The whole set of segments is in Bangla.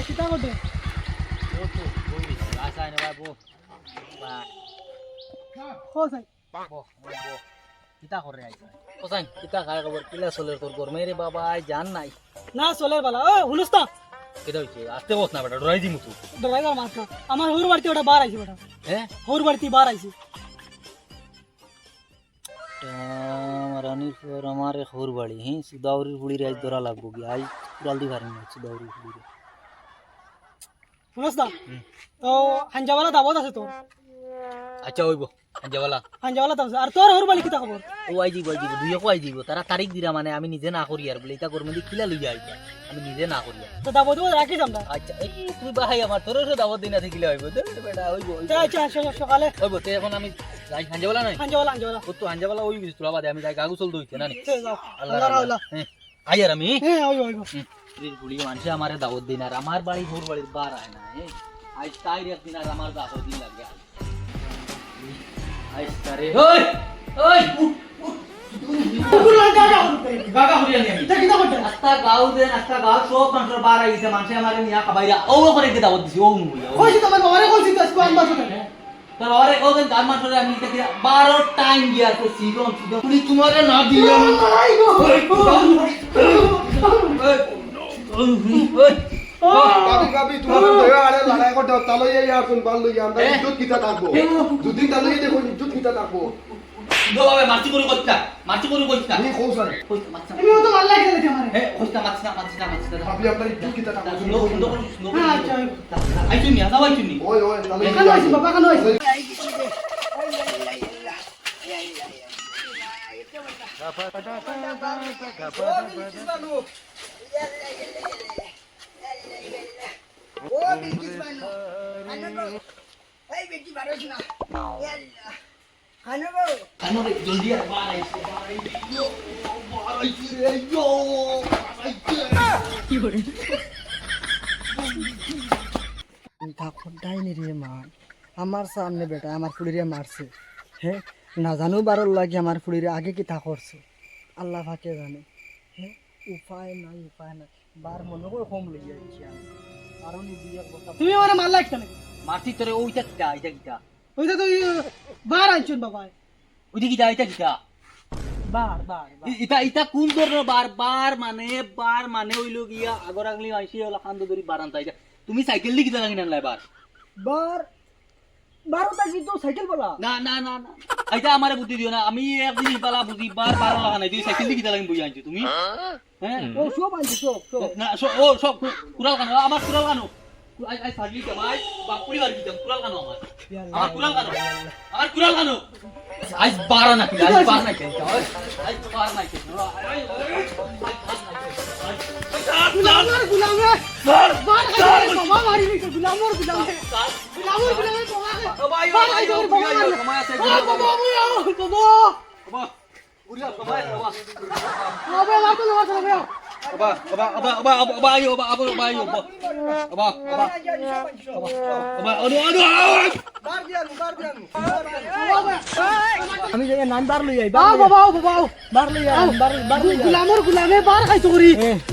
কিতা করতে ও তো ওই আসাই না বাবু বা ও সাই বো কিতা করে আইছ ওসাই কিতা খায় খবর কিলা চলে তোর গরমে রে বাবা আই জান নাই না চলে বালা ও হুলুস তো কিতা হইছে আস্তে বস না বেটা ডরাই দিমু তুই ড্রাইভার মাছ না আমার হুর বাড়তি ওটা বার আইছে বেটা হ্যাঁ হুর বাড়তি বার আইছে রানীর পর আমার খবর বাড়ি হ্যাঁ সুদাউরির বুড়ি আজ ধরা লাগবো কি আজ কুড়াল দি ভারি না সুদাউরির বুড়ি হুলুস না তো হাঞ্জাওয়ালা দাবত আছে তোর আচ্ছা হইব যাওয়ালা হাঞ্জাওয়ালা দাবত আর তোর হুর বাড়ি কিতা খবর ও আই দিব দুইও আই দিব তারা তারিখ দিরা মানে আমি নিজে না করি আর বলে এটা করমে দি কিলা লইয়া আইতা আমি নিজে না করি তো দাবত রাখিস আমরা আচ্ছা এই তুই ভাই আমার তোরও দাওয়াত দিনা থাকিলে হইব দে বেটা হইব আচ্ছা সকালে হইব তে এখন আমি যাই হাঞ্জাওয়ালা নাই হাঞ্জাওয়ালা ও তো হাঞ্জাওয়ালা ওই বিস তোলা বাদে আমি যাই গাগু চল দইতে না নি যাও আল্লাহ আল্লাহ আল্লাহ হ্যাঁ আই আর আমি হ্যাঁ ওই ওই ত্রিশ বুড়ি মানুষে আমারে দাওয়াত দিন আর আমার বাড়ি হোর বাড়ির বার আয় না আজ তাই একদিন আর আমার দাওয়াত দিন লাগে আজ তারে ওই ওই গাগা হরিয়া নি তা কিতা করতে আস্তা গাও দেন আস্তা গাও সব মানুষের বার আইছে মানুষে আমারে নিয়া খাবাইরা ও করে কি দাওয়াত দিছি ও নুইয়া কইছি তোমার বাবারে কইছি তো আজকে আনবা তো তোর আরে ও দেন গান মানুষের আমি দেখি 12 টাইম দিয়া তো সিজন তুমি তোমারে না দিও কাবি তোমাদের দেয়া আরে লড়াই করতে তালো ইয়ার কোন বাল লইয়া আমরা ইজ্জত কিটা থাকবো যদি তালো দেখো ইজ্জত কিটা থাকবো দো বাবা মাছি করে কইতা আমি কোসার কইতা মাছি তুমি তো ভাল লাগে দেখে আমারে এ কইতা মাছি না আপনি আপনার ইজ্জত কিটা থাকবো সুন্দর হ্যাঁ আচ্ছা আই তুমি আসা ভাই তুমি ওই ওই তালো কানো আইছি বাবা কানো আইছি কানো রে জলদি আর বার আইছে রে ইয়ো কি করে ঠাকুর ডাইনি রে মা আমার সামনে বেটা আমার ফুড়িরে মারছে হ্যাঁ না জানো বারোর লাগে আমার ফুড়িরে আগে কি তা করছে আল্লাহ ফাঁকে জানে হ্যাঁ উপায় নাই বার মনে করে কম লইয়া আইছি আমি কারণ তুমি আমার মাল লাগছ নাকি মাটি তোরে ওইটা কিটা এটা কিটা ওইটা তো বার আইছুন বাবা ওইটা কিটা এটা কিটা বার এটা কোন ধরনের বার মানে হইলো গিয়া আগর আগলি আইছি হলো খান্দ ধরি বারান তাই তুমি সাইকেল দি কিটা লাগি না বার বার বারোটা কি তো সাইকেল বলা না না না না আইতা আমারে বুদ্ধি দিও না আমি একদিন পালা বুদ্ধি বার লাগা নাই তুই সাইকেল দি কিটা লাগি বই আনছি তুমি হ্যাঁ ও সব আনছি সব না সব কুড়াল কানো আমার কুড়াল কানো আই সাজি কে ভাই বাপুরি বার দিতাম কুড়াল কানো আমার কুড়াল কানো আজ বারা না কি আজ বার না কেন আজ বার না কেন গুলামর গুলামে বার বার বাবা মারি নি গুলামর গুলামে বাবা ভাই বার আই তোর বাবা সময় আছে বাবা বাবা বাবা উড়িয়া সময় আছে বাবা বাবা মাতো লাগা চলে আমি যে নাম বার লই আই বাবা বাবা বার লই আই বার গুলামর গুলামে বার খাই চুরি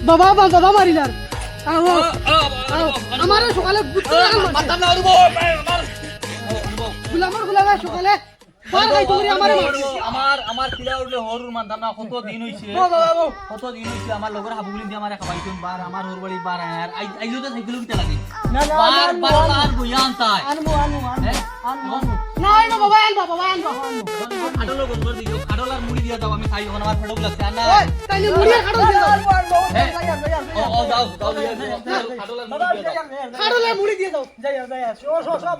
বাবা বাবা মারিলার আও আমার সকালে মাথা না উড়বো গুলামর গুলামে সকালে বার খাই চুরি আমার কিলা উঠলে হরুর মানতাম না কত দিন হইছে আমার লগর হাবুগুলি দিয়ে আমারে খাবাইছেন বার আমার হর বাড়ি বার আর আইলো তো সাইকেল কিটা লাগে না না বার বইয়ান তাই আনবো নাই না বাবা আনবো খাডল গন্ধর দিও খাডল আর মুড়ি দিয়া দাও আমি খাই ওখানে আমার ফেডক লাগছে না তাইলে মুড়ি খাড়ো দিয়ে দাও ও দাও খাডল আর মুড়ি দিয়া দাও খাড়োলে মুড়ি দিয়ে দাও যাই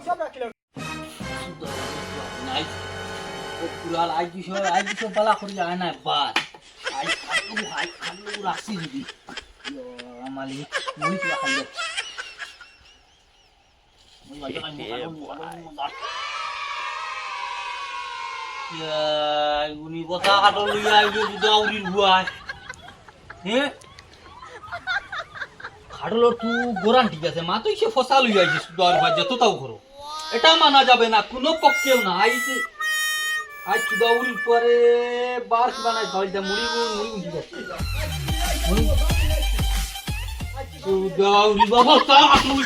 সব রাখিলো নাইস ও কুড়াল আই দিছো বালা করি যায় না বাস আই খালু রাখছি যদি আমালি মুড়ি দিয়া খাইলে উনি কথা কাটো লইয়া আইলো দুদাউরির বুয়ায় হ্যাঁ খাটলো তু গোরান ঠিক আছে মা তো সে ফসা লইয়া আইছিস দুদাউরির বুয়ায় যতটাও করো এটা মানা যাবে না কোনো পক্ষেও না আইছে আজ দুদাউরির পরে বার কিবা নাই ধল দে মুড়ি ঠিক আছে দাও রে বাবা তা তুই